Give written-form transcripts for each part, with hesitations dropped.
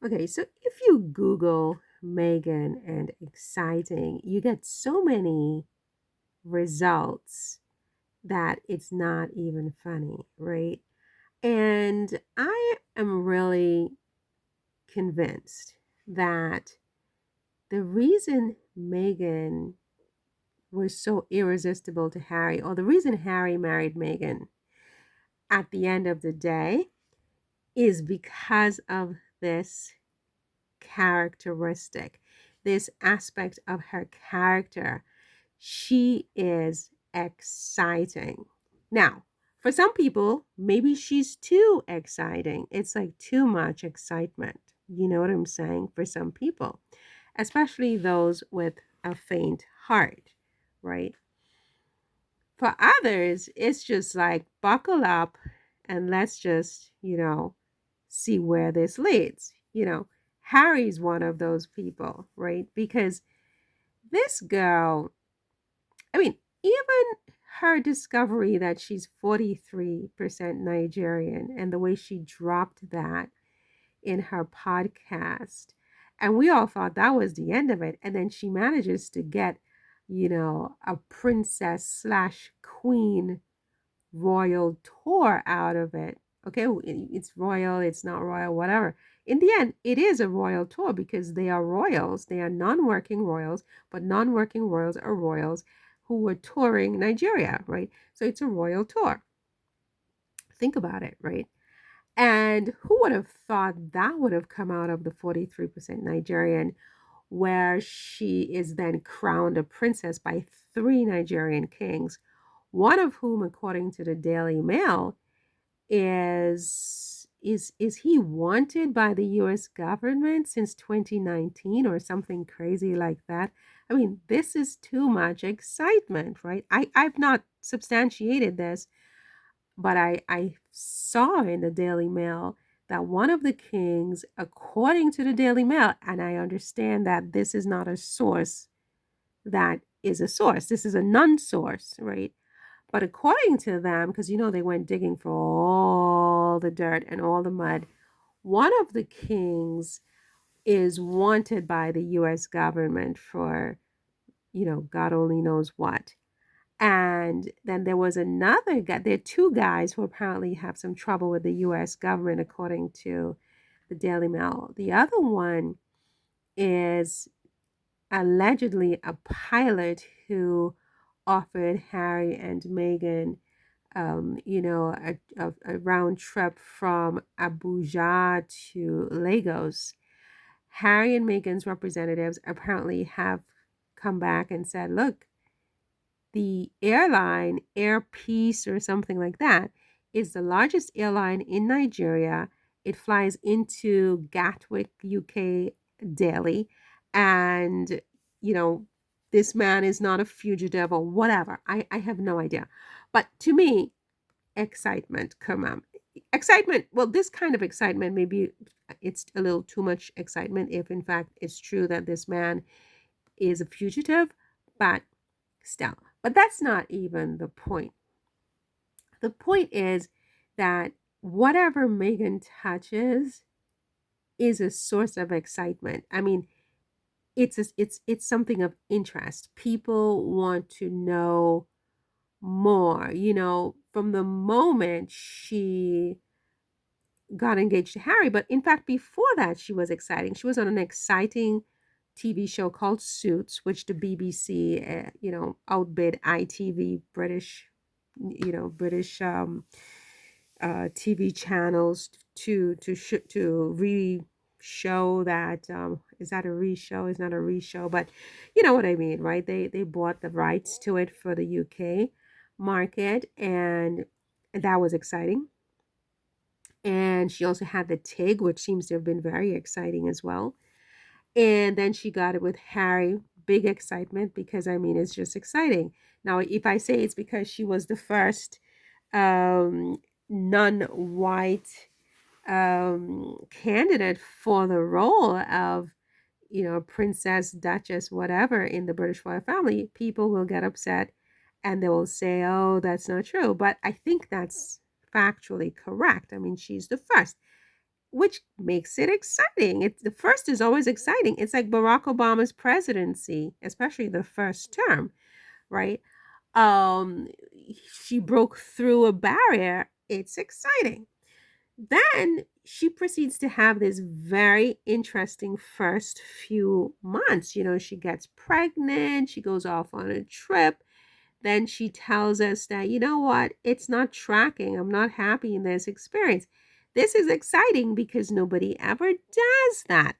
Okay, so if you Google Megan and exciting, you get so many results that it's not even funny, right? And I am really convinced that the reason Megan was so irresistible to Harry, or the reason Harry married Megan at the end of the day, is because of this characteristic, this aspect of her character. She is exciting. Now, for some people, maybe she's too exciting. It's like too much excitement. You know what I'm saying? For some people, especially those with a faint heart, right? For others, it's just like buckle up and let's just, see where this leads. Harry's one of those people, right? Because this girl, I mean, even her discovery that she's 43% Nigerian and the way she dropped that in her podcast. And we all thought that was the end of it. And then she manages to get, a princess slash queen royal tour out of it. Okay, it's royal, it's not royal, whatever. In the end, it is a royal tour because they are royals. They are non working royals, but non working royals are royals who were touring Nigeria, right? So it's a royal tour. Think about it, right? And who would have thought that would have come out of the 43% Nigerian, where she is then crowned a princess by three Nigerian kings, one of whom, according to the Daily Mail, is he wanted by the US government since 2019 or something crazy like that? I mean, this is too much excitement, right? I've not substantiated this, but I saw in the Daily Mail that one of the kings, according to the Daily Mail, and I understand that this is not a source that is a source, this is a non-source, right? But according to them, because they went digging for all the dirt and all the mud, one of the kings is wanted by the US government for, God only knows what. And then there was another guy, there are two guys who apparently have some trouble with the US government, according to the Daily Mail. The other one is allegedly a pilot who offered Harry and Meghan a round trip from Abuja to Lagos. Harry and Meghan's representatives apparently have come back and said, look, the airline, Air Peace or something like that, is the largest airline in Nigeria. It flies into Gatwick, UK daily. And, you know, this man is not a fugitive or whatever. I have no idea. But to me, excitement, come on. Excitement, well, this kind of excitement, maybe it's a little too much excitement if in fact it's true that this man is a fugitive, but still. But that's not even the point. The point is that whatever Megan touches is a source of excitement. I mean, it's something of interest. People want to know more, from the moment she got engaged to Harry. But in fact, before that, she was exciting. She was on an exciting TV show called Suits, which the BBC, outbid ITV, British TV channels to re-show that. Is that a re-show? It's not a re-show, but you know what I mean, right? They bought the rights to it for the UK market, and that was exciting. And she also had the TIG, which seems to have been very exciting as well. And then she got it with Harry. Big excitement because, I mean, it's just exciting. Now, if I say it's because she was the first um, non-white candidate for the role of, princess, duchess, whatever in the British royal family, people will get upset and they will say, oh, that's not true. But I think that's factually correct. I mean, she's the first. which makes it exciting. It's the first is always exciting. It's like Barack Obama's presidency, especially the first term, right? Um, she broke through a barrier. It's exciting. Then she proceeds to have this very interesting first few months. She gets pregnant, she goes off on a trip. Then she tells us that, you know what, it's not tracking. I'm not happy in this experience. This is exciting because nobody ever does that.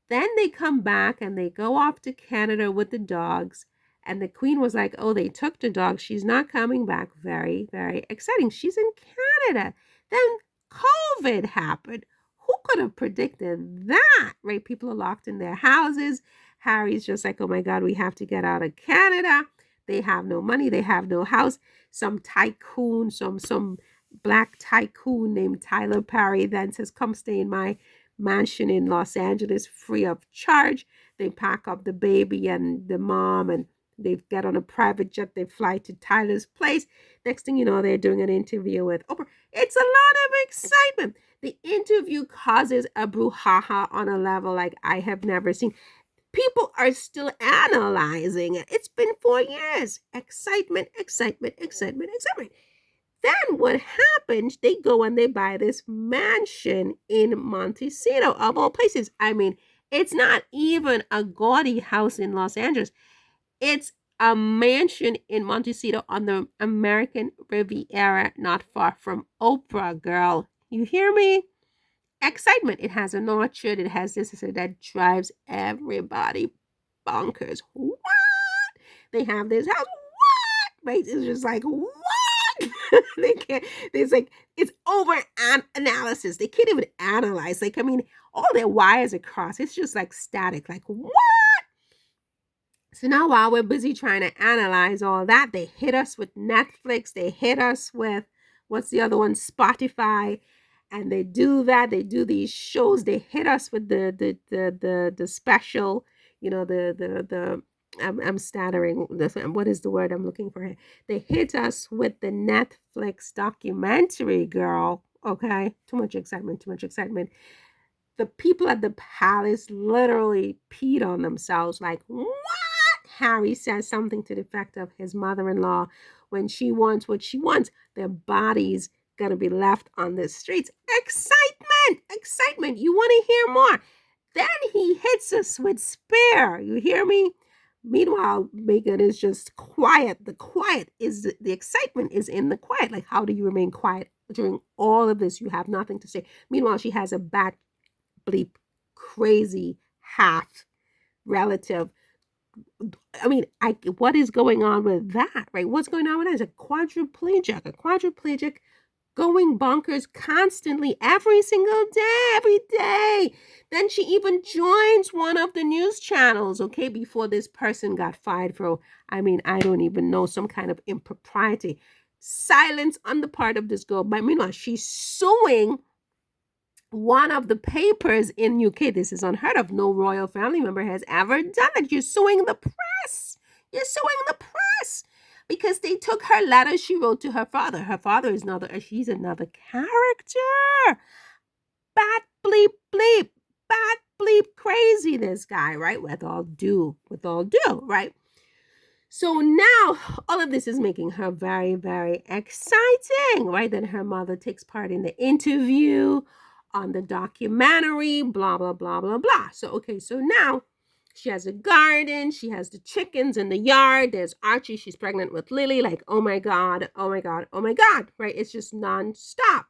Then they come back and they go off to Canada with the dogs. And the queen was like, oh, they took the dog. She's not coming back. Very, very exciting. She's in Canada. Then COVID happened. Who could have predicted that, right? People are locked in their houses. Harry's just like, oh my God, we have to get out of Canada. They have no money. They have no house. Some tycoon, some black tycoon named Tyler Perry then says, come stay in my mansion in Los Angeles free of charge. They pack up the baby and the mom and they get on a private jet. They fly to Tyler's place. Next thing you know, they're doing an interview with Oprah. It's a lot of excitement. The interview causes a brouhaha on a level like I have never seen. People are still analyzing it. It's been 4 years. Excitement, excitement, excitement, excitement. Then what happens? They go and they buy this mansion in Montecito, of all places. I mean, it's not even a gaudy house in Los Angeles. It's a mansion in Montecito on the American Riviera, not far from Oprah, girl. You hear me? Excitement. It has an orchard. It has this that drives everybody bonkers. What? They have this house. What? Right? It's just like, what? They can't. It's like, it's over analysis. They can't even analyze. Like, I mean, all their wires are crossed. It's just like static. Like, what? So now while we're busy trying to analyze all that, they hit us with Netflix. They hit us with, what's the other one? Spotify. And they do that. They do these shows. They hit us with the special, the I'm stuttering. What is the word I'm looking for here? They hit us with the Netflix documentary, girl. Okay. Too much excitement. Too much excitement. The people at the palace literally peed on themselves. Like, what? Harry says something to the effect of his mother-in-law, when she wants what she wants, their bodies going to be left on the streets. Excitement! Excitement! You want to hear more? Then he hits us with Spare. You hear me? Meanwhile, Meghan is just quiet. The excitement is in the quiet. Like, how do you remain quiet during all of this? You have nothing to say. Meanwhile, she has a bat bleep crazy half relative. I mean, what is going on with that, right? What's going on with that? Is a quadriplegic going bonkers constantly every single day, every day. Then she even joins one of the news channels, okay, before this person got fired for, I mean, I don't even know, some kind of impropriety. Silence on the part of this girl. But meanwhile, she's suing one of the papers in UK. This is unheard of. No royal family member has ever done it. You're suing the press. You're suing the press because they took her letter she wrote to her father. Her father is he's another character. Bat bleep bleep. Bat bleep crazy, this guy, right? With all due, right? So now all of this is making her very, very exciting, right? Then her mother takes part in the interview on the documentary, blah, blah, blah, blah, blah. So now she has a garden. She has the chickens in the yard. There's Archie. She's pregnant with Lily. Like, oh my God, oh my God, oh my God, right? It's just nonstop.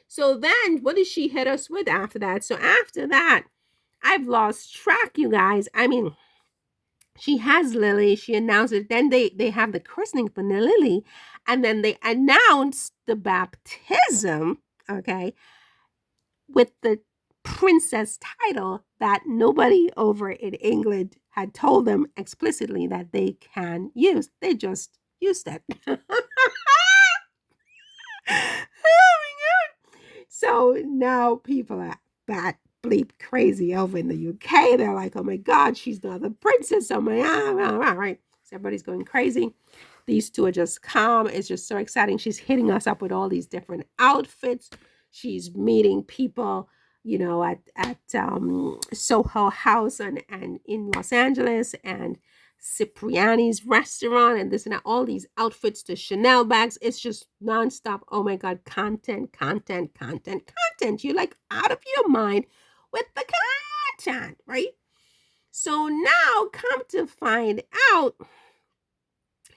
So then what does she hit us with after that? So after that, I've lost track, you guys. I mean, she has Lily. She announced it. Then they have the christening for Lily. And then they announce the baptism, okay, with the princess title that nobody over in England had told them explicitly that they can use. They just used it. Oh my God. So now people are bat bleep crazy over in the UK. They're like, oh my God, she's not the princess. Oh my God, right? So everybody's going crazy. These two are just calm. It's just so exciting. She's hitting us up with all these different outfits. She's meeting people at Soho House and in Los Angeles, and Cipriani's restaurant, and this and that, all these outfits, the Chanel bags. It's just nonstop. Oh my God, content, content, content, content. You're like out of your mind with the content, right? So now, come to find out,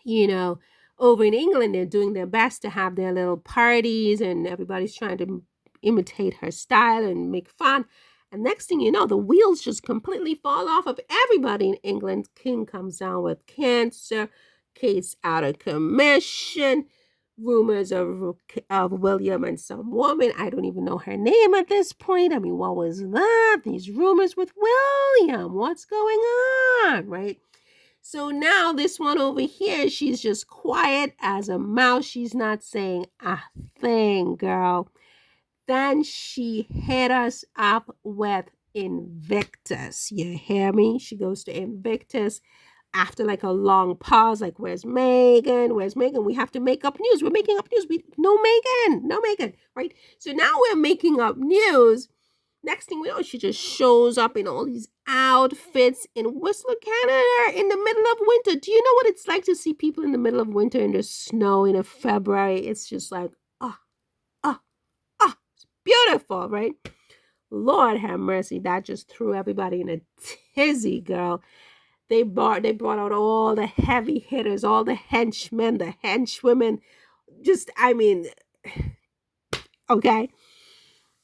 you know, over in England, they're doing their best to have their little parties, and everybody's trying to imitate her style and make fun. And next thing you know, the wheels just completely fall off of everybody in England. King comes down with cancer, Kate's out of commission. Rumors of William and some woman. I don't even know her name at this point. I mean, what was that? These rumors with William. What's going on, right? So now this one over here, she's just quiet as a mouse. She's not saying a thing, girl. Then she hit us up with Invictus. You hear me? She goes to Invictus after like a long pause, like, where's Meghan? Where's Meghan? We have to make up news. We're making up news. No Meghan, no Meghan, right? So now we're making up news. Next thing we know, she just shows up in all these outfits in Whistler, Canada in the middle of winter. Do you know what it's like to see people in the middle of winter in the snow in a February? It's just like, oh, oh, oh, it's beautiful, right? Lord have mercy. That just threw everybody in a tizzy, girl. They brought out all the heavy hitters, all the henchmen, the henchwomen. Just, I mean, okay.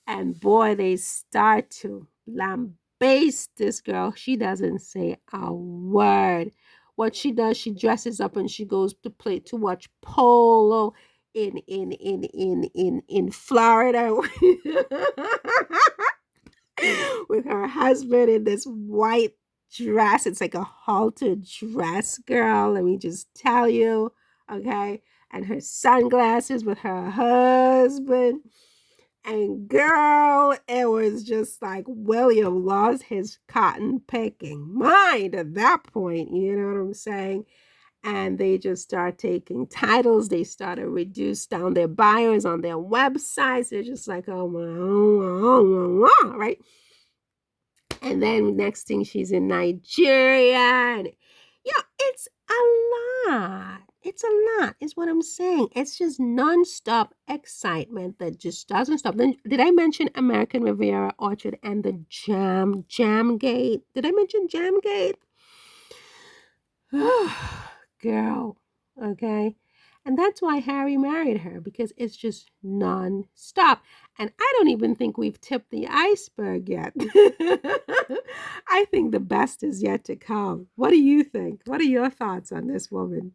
And boy, they start to lambaste this girl. She doesn't say a word. What she does, she dresses up and she goes to watch polo in Florida with her husband in this white dress. It's like a halter dress, girl. Let me just tell you, okay? And her sunglasses with her husband. And girl, it was just like William lost his cotton picking mind at that point. You know what I'm saying? And they just start taking titles. They started reduce down their bios on their websites. They're just like, oh, right? And then next thing, she's in Nigeria. And it's a lot. It's a lot, is what I'm saying. It's just nonstop excitement that just doesn't stop. Then did I mention American Riviera Orchard and the Jam Gate? Did I mention Jam Gate? Girl, okay. And that's why Harry married her, because it's just non-stop. And I don't even think we've tipped the iceberg yet. I think the best is yet to come. What do you think? What are your thoughts on this woman?